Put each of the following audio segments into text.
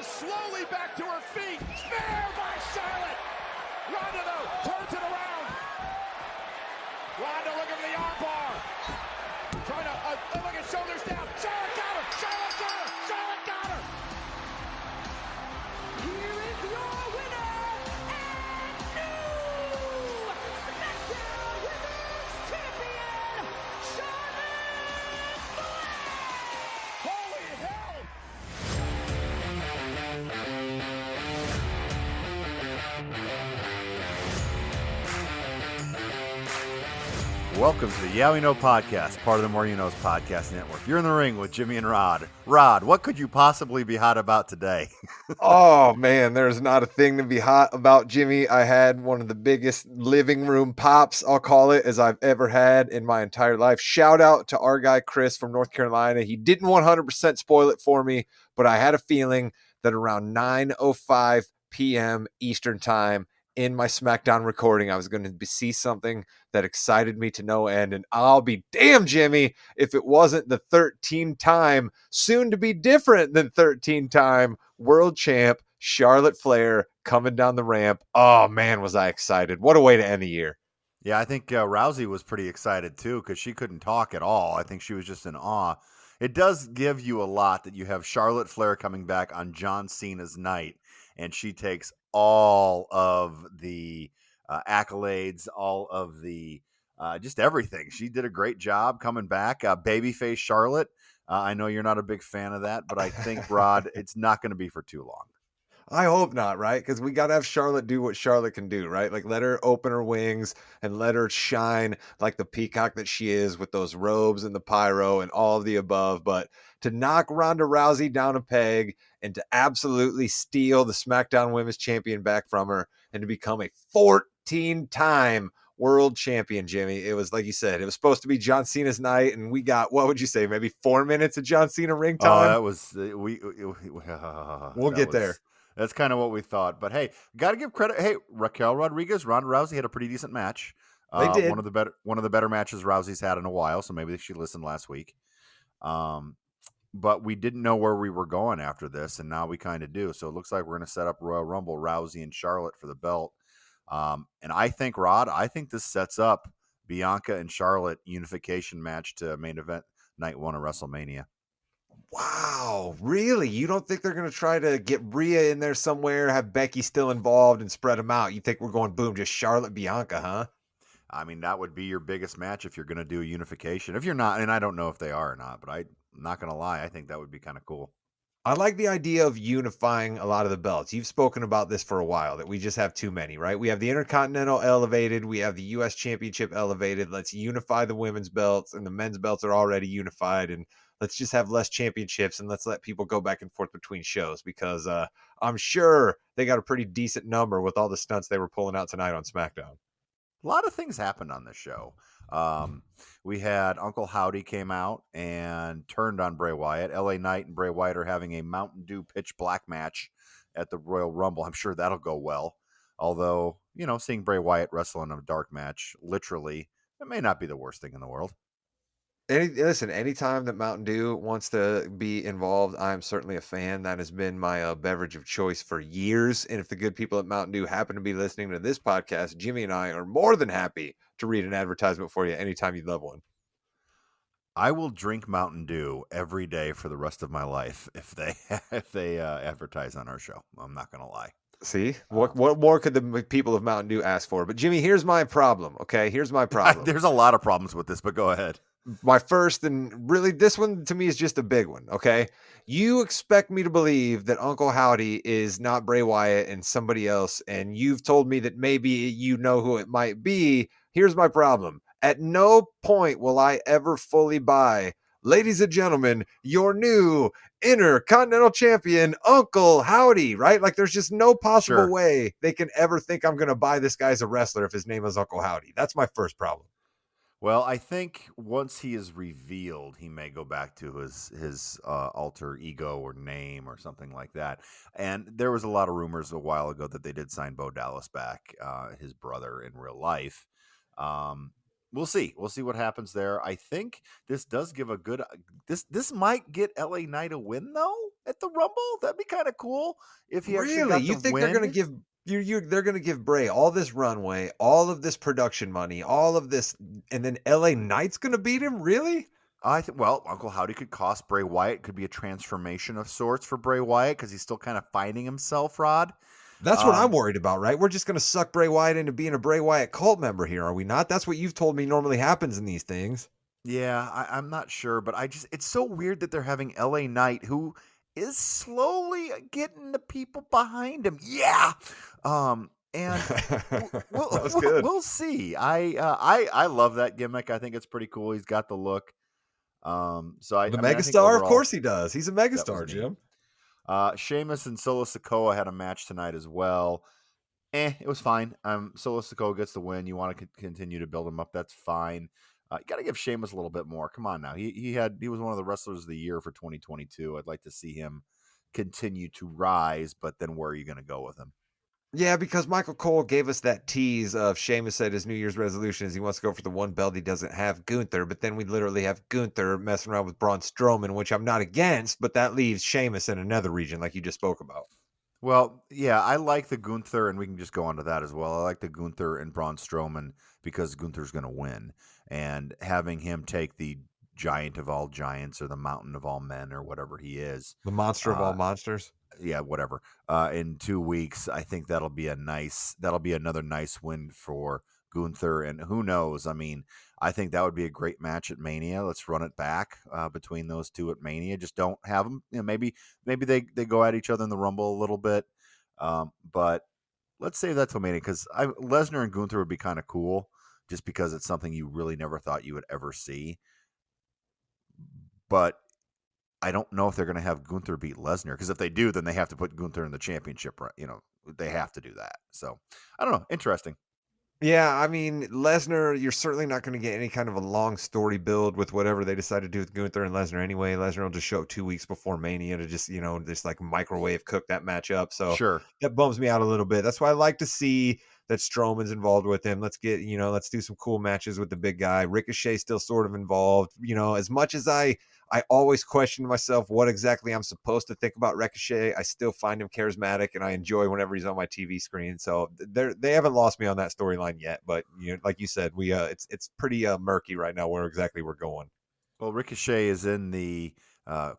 Ronda slowly back to her feet. Spear by Charlotte. Ronda, though, turns it around. Ronda looking for the armbar. Trying to look at shoulders down. Charlotte got her. Charlotte got her. Charlotte got her. Here is your winner and new SmackDown Women's Champion, Charlotte Flair. Holy hell. Welcome to the Yeah We Know podcast, part of the More You Knows podcast network. You're in the ring with Jimmy and Rod. Rod, what could you possibly be hot about today? Oh man, there's not a thing to be hot about, Jimmy. I had one of the biggest living room pops, I'll call it, as I've ever had in my entire life. Shout out to our guy Chris from North Carolina. He didn't 100% spoil it for me, but I had a feeling that around 9:05 p.m. Eastern time in my SmackDown recording, I was going to see something that excited me to no end. And I'll be damned, Jimmy, if it wasn't the 13-time, soon to be different than 13-time world champ Charlotte Flair coming down the ramp. Oh man, was I excited. What a way to end the year. Yeah, I think Rousey was pretty excited too because she couldn't talk at all. I think she was just in awe. It does give you a lot that you have Charlotte Flair coming back on John Cena's night, and she takes all of the accolades, all of the just everything. She did a great job coming back. Babyface Charlotte. I know you're not a big fan of that, but I think, Rod, it's not going to be for too long. I hope not, right? Because we got to have Charlotte do what Charlotte can do, right? Like let her open her wings and let her shine like the peacock that she is with those robes and the pyro and all of the above. But to knock Ronda Rousey down a peg and to absolutely steal the SmackDown Women's Champion back from her and to become a 14-time world champion, Jimmy. It was like you said, it was supposed to be John Cena's night, and we got, what would you say, maybe 4 minutes of John Cena ring time? Oh, that was we'll get there. That's kind of what we thought. But hey, got to give credit. Hey, Raquel Rodriguez, Ronda Rousey had a pretty decent match. They did. One of the better matches Rousey's had in a while, so maybe she listened last week. But we didn't know where we were going after this, and now we kind of do. So it looks like we're going to set up Royal Rumble, Rousey and Charlotte for the belt. And I think, Rod, this sets up Bianca and Charlotte unification match to main event night 1 of WrestleMania. Wow, really? You don't think they're going to try to get Rhea in there somewhere, have Becky still involved, and spread them out? You think we're going, boom, just Charlotte, Bianca, huh? I mean, that would be your biggest match if you're going to do a unification. If you're not, and I don't know if they are or not, but I'm not going to lie, I think that would be kind of cool. I like the idea of unifying a lot of the belts. You've spoken about this for a while, that we just have too many, right? We have the Intercontinental elevated. We have the U.S. Championship elevated. Let's unify the women's belts, and the men's belts are already unified. And let's just have less championships, and let's let people go back and forth between shows, because I'm sure they got a pretty decent number with all the stunts they were pulling out tonight on SmackDown. A lot of things happened on this show. We had Uncle Howdy came out and turned on Bray Wyatt. LA Knight and Bray Wyatt are having a Mountain Dew pitch black match at the Royal Rumble. I'm sure that'll go well. Although, seeing Bray Wyatt wrestle in a dark match, literally, it may not be the worst thing in the world. Listen, anytime that Mountain Dew wants to be involved, I'm certainly a fan. That has been my beverage of choice for years. And if the good people at Mountain Dew happen to be listening to this podcast, Jimmy and I are more than happy to read an advertisement for you anytime you'd love one. I will drink Mountain Dew every day for the rest of my life if they advertise on our show. I'm not going to lie. See, what more could the people of Mountain Dew ask for? But Jimmy, here's my problem. Okay, here's my problem. There's a lot of problems with this, but go ahead. My first, and really this one to me is just a big one. Okay, you expect me to believe that Uncle Howdy is not Bray Wyatt and somebody else, and you've told me that maybe you know who it might be. Here's my problem. At no point will I ever fully buy, ladies and gentlemen, your new Intercontinental Champion, Uncle Howdy, right? Like there's just no possible way they can ever think I'm going to buy this guy as a wrestler if his name is Uncle Howdy. That's my first problem. Well, I think once he is revealed, he may go back to his alter ego or name or something like that. And there was a lot of rumors a while ago that they did sign Bo Dallas back, his brother in real life. We'll see. We'll see what happens there. I think this does give a good. This might get LA Knight a win though at the Rumble? That'd be kind of cool if he actually Really? got You to think they're win. gonna give they're gonna give Bray all this runway, all of this production money, all of this, and then LA Knight's gonna beat him? Really? I think, well, Uncle Howdy could cost Bray Wyatt. Could be a transformation of sorts for Bray Wyatt because he's still kind of finding himself, Rod. That's what I'm Um, worried about, right? We're just gonna suck Bray Wyatt into being a Bray Wyatt cult member here, are we not? That's what you've told me normally happens in these things. yeah, I'm not sure, but it's so weird that they're having LA Knight, who is slowly getting the people behind him. Yeah. And That was good. we'll see. I love that gimmick. I think it's pretty cool. He's got the look. So The I mean, I think megastar, of overall course he does. He's a that was megastar, neat. Jim. Sheamus and Solo Sikoa had a match tonight as well. It was fine. Solo Sikoa gets the win. You want to continue to build him up. That's fine. You got to give Sheamus a little bit more. Come on now. He was one of the wrestlers of the year for 2022. I'd like to see him continue to rise, but then where are you going to go with him? Yeah, because Michael Cole gave us that tease of Sheamus said his New Year's resolution is he wants to go for the one belt he doesn't have, Gunther, but then we literally have Gunther messing around with Braun Strowman, which I'm not against, but that leaves Sheamus in another region like you just spoke about. Well, yeah, I like the Gunther, and we can just go on to that as well. I like the Gunther and Braun Strowman because Gunther's going to win, and having him take the giant of all giants or the mountain of all men or whatever he is, The monster of all monsters. yeah, whatever. In 2 weeks, I think that'll be another nice win for Gunther, and who knows? I mean, I think that would be a great match at Mania. Let's run it back between those two at Mania. Just don't have them. Maybe they go at each other in the Rumble a little bit, but let's save that till Mania because Lesnar and Gunther would be kind of cool, just because it's something you really never thought you would ever see. But I don't know if they're going to have Gunther beat Lesnar, because if they do, then they have to put Gunther in the championship. Right? They have to do that. So I don't know. Interesting. Yeah, I mean, Lesnar, you're certainly not going to get any kind of a long story build with whatever they decide to do with Gunther and Lesnar anyway. Lesnar will just show up 2 weeks before Mania to just like microwave cook that matchup. So Sure. that bums me out a little bit. That's why I like to see that Strowman's involved with him. Let's do some cool matches with the big guy. Ricochet still sort of involved. As much as I always question myself what exactly I'm supposed to think about Ricochet, I still find him charismatic and I enjoy whenever he's on my TV screen. So they haven't lost me on that storyline yet, but like you said, it's pretty murky right now where exactly we're going. Well, Ricochet is in the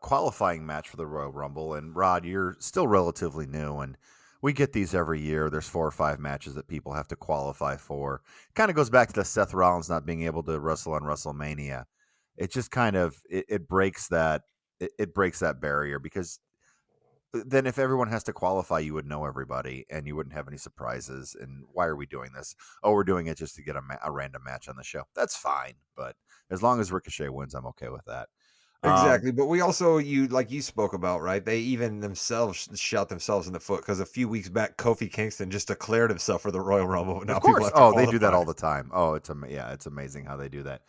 qualifying match for the Royal Rumble, and Rod, you're still relatively new, and we get these every year. There's 4 or 5 matches that people have to qualify for. Kind of goes back to the Seth Rollins not being able to wrestle on WrestleMania. It just kind of it breaks that barrier, because then if everyone has to qualify, you would know everybody and you wouldn't have any surprises. And why are we doing this? Oh, we're doing it just to get a random match on the show. That's fine, but as long as Ricochet wins, I'm okay with that. Exactly. But we also, like you spoke about, right? They even themselves shot themselves in the foot because a few weeks back, Kofi Kingston just declared himself for the Royal Rumble. Now Of course. people have to Oh, they do that qualify. all the time. Oh, it's amazing how they do that.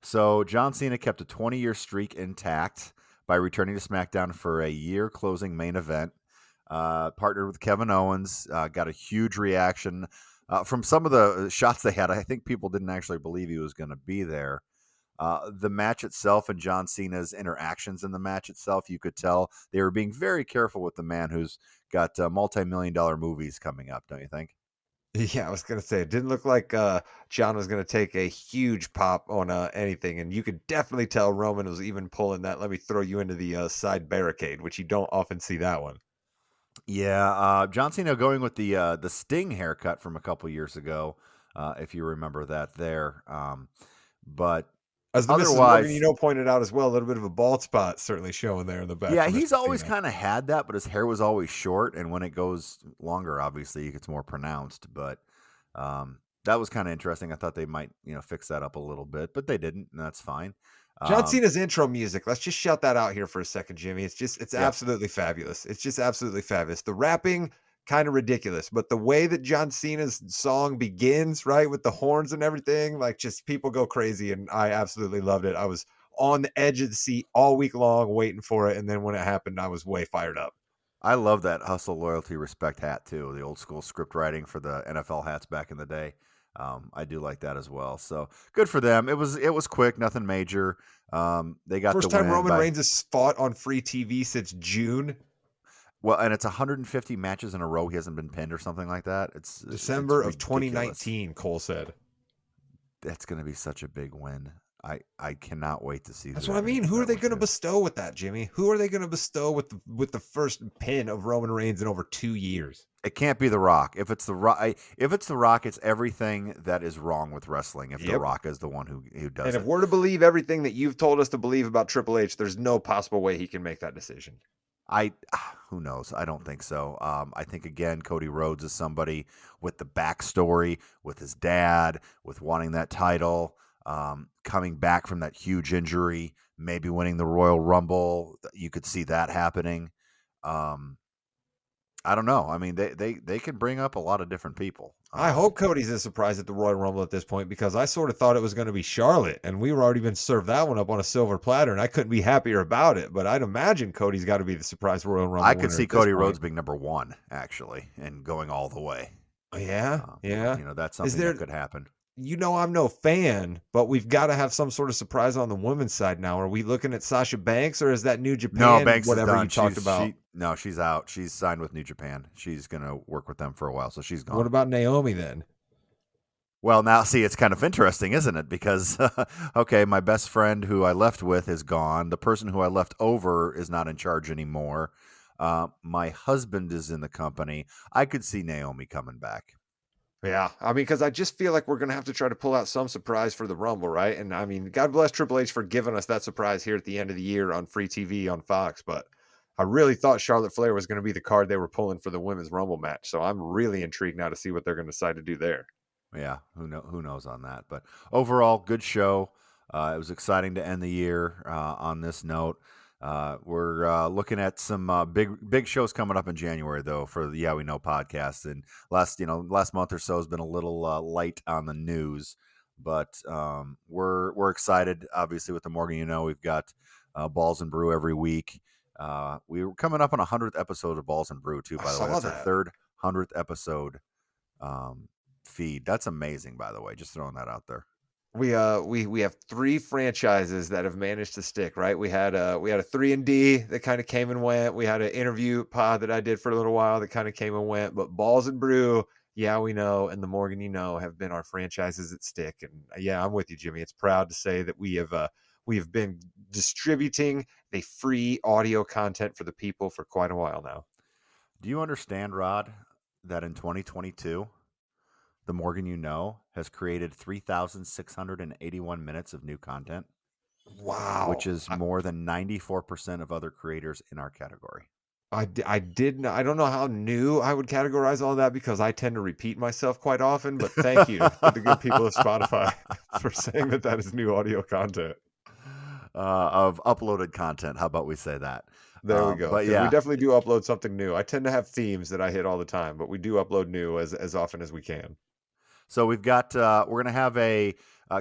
So John Cena kept a 20-year streak intact by returning to SmackDown for a year closing main event. Partnered with Kevin Owens. Got a huge reaction from some of the shots they had. I think people didn't actually believe he was going to be there. The match itself and John Cena's interactions in the match itself, you could tell they were being very careful with the man who's got multi-million-dollar movies coming up, don't you think? Yeah, I was going to say, it didn't look like John was going to take a huge pop on anything. And you could definitely tell Roman was even pulling that, let me throw you into the side barricade, which you don't often see that one. Yeah, John Cena going with the Sting haircut from a couple years ago, if you remember that there. But As the Mrs. otherwise, Morgan, pointed out as well, a little bit of a bald spot certainly showing there in the back. yeah, for he's Mr. always Cena. kind of had that, but his hair was always short, and when it goes longer, obviously, it gets more pronounced. But that was kind of interesting. I thought they might, fix that up a little bit, but they didn't, and that's fine. John Cena's intro music. Let's just shout that out here for a second, Jimmy. It's Yeah. absolutely fabulous. It's just absolutely fabulous. The rapping, kind of ridiculous, but the way that John Cena's song begins, right, with the horns and everything, like just people go crazy, and I absolutely loved it. I was on the edge of the seat all week long waiting for it, and then when it happened, I was way fired up. I love that hustle, loyalty, respect hat too. The old school script writing for the NFL hats back in the day. I do like that as well. So good for them. It was quick, nothing major. They got First the time win Roman by, Reigns has fought on free TV since June, well, and it's 150 matches in a row. He hasn't been pinned or something like that. It's December of ridiculous. 2019, Cole said. That's going to be such a big win. I cannot wait to see. That's who what I they're gonna mean. give Who are that they one going to to. bestow with that, Jimmy? Who are they going to bestow with the first pin of Roman Reigns in over 2 years? It can't be The Rock. If it's The Rock, it's everything that is wrong with wrestling. If The Yep. Rock is the one who does And if it. we're to believe everything that you've told us to believe about Triple H, there's no possible way he can make that decision. Who knows? I don't think so. I think again, Cody Rhodes is somebody with the backstory, with his dad, with wanting that title, coming back from that huge injury, maybe winning the Royal Rumble. You could see that happening. I don't know. I mean, they can bring up a lot of different people. I hope Cody's a surprise at the Royal Rumble at this point, because I sort of thought it was going to be Charlotte, and we were already been served that one up on a silver platter, and I couldn't be happier about it. But I'd imagine Cody's got to be the surprise Royal Rumble. I could winner see at this Cody point. Rhodes being number one actually, and going all the way. Yeah, yeah. That's something that could happen. I'm no fan, but we've got to have some sort of surprise on the women's side now. Are we looking at Sasha Banks, or is that New Japan? No, Banks whatever is done. you talked about. No, she's out. She's signed with New Japan. She's gonna work with them for a while, so she's gone. What about Naomi then? Well, now see, it's kind of interesting, isn't it? Because okay, my best friend who I left with is gone. The person who I left over is not in charge anymore. My husband is in the company. I could see Naomi coming back. Yeah, I mean, because I just feel like we're going to have to try to pull out some surprise for the Rumble, right? And I mean, God bless Triple H for giving us that surprise here at the end of the year on free TV on Fox. But I really thought Charlotte Flair was going to be the card they were pulling for the women's Rumble match. So I'm really intrigued now to see what they're going to decide to do there. Yeah, who knows on that? But overall, good show. It was exciting to end the year on this note. We're looking at some big shows coming up in January, though, for the Yeah We Know podcast. And last month or so has been a little light on the news, but we're excited. Obviously, with the Morgan, we've got Balls and Brew every week. We were coming up on 100th episode of Balls and Brew too. By the way, that's our third 100th episode feed. That's amazing. By the way, just throwing that out there. We have 3 franchises that have managed to stick, right? We had a 3&D that kind of came and went. We had an interview pod that I did for a little while that kind of came and went. But Balls and Brew, Yeah We Know, and the Morgan have been our franchises that stick. And yeah, I'm with you, Jimmy. It's proud to say that we have been distributing the free audio content for the people for quite a while now. Do you understand, Rod, that in 2022? The Morgan has created 3,681 minutes of new content. Wow. Which is more than 94% of other creators in our category. I don't know how new I would categorize all that, because I tend to repeat myself quite often, but thank you to the good people of Spotify for saying that is new audio content. Of uploaded content. How about we say that? There we go. But yeah, we definitely do upload something new. I tend to have themes that I hit all the time, but we do upload new as often as we can. So we've got we're going to have a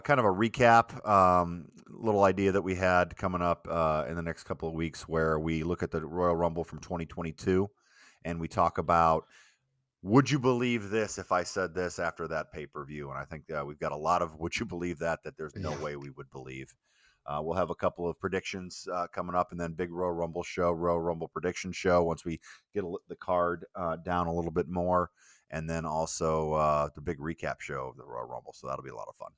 kind of a recap little idea that we had coming up in the next couple of weeks, where we look at the Royal Rumble from 2022 and we talk about, would you believe this if I said this after that pay-per-view? And I think we've got a lot of would you believe that there's no way we would believe. We'll have a couple of predictions coming up, and then big Royal Rumble prediction show once we get the card down a little bit more. And then also the big recap show of the Royal Rumble. So that'll be a lot of fun.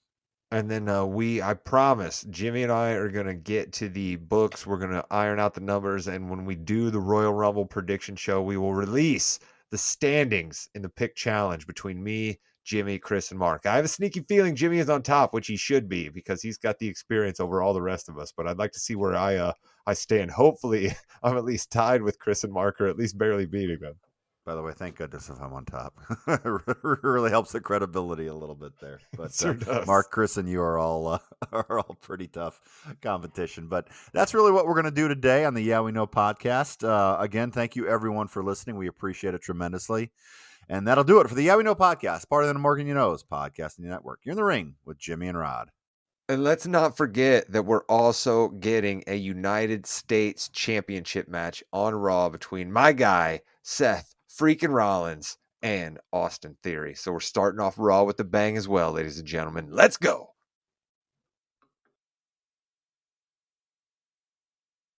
And then I promise, Jimmy and I are going to get to the books. We're going to iron out the numbers. And when we do the Royal Rumble prediction show, we will release the standings in the pick challenge between me, Jimmy, Chris, and Mark. I have a sneaky feeling Jimmy is on top, which he should be, because he's got the experience over all the rest of us. But I'd like to see where I stand. Hopefully, I'm at least tied with Chris and Mark, or at least barely beating them. By the way, thank goodness if I'm on top. It really helps the credibility a little bit there. But Sure Mark, Chris, and you are all pretty tough competition. But that's really what we're going to do today on the Yeah We Know podcast. Again, thank you everyone for listening. We appreciate it tremendously. And that'll do it for the Yeah We Know podcast, part of the Morgan podcasting network. You're in the ring with Jimmy and Rod. And let's not forget that we're also getting a United States Championship match on Raw between my guy, Seth freaking Rollins, and Austin Theory. So we're starting off Raw with the bang as well, ladies and gentlemen. Let's go.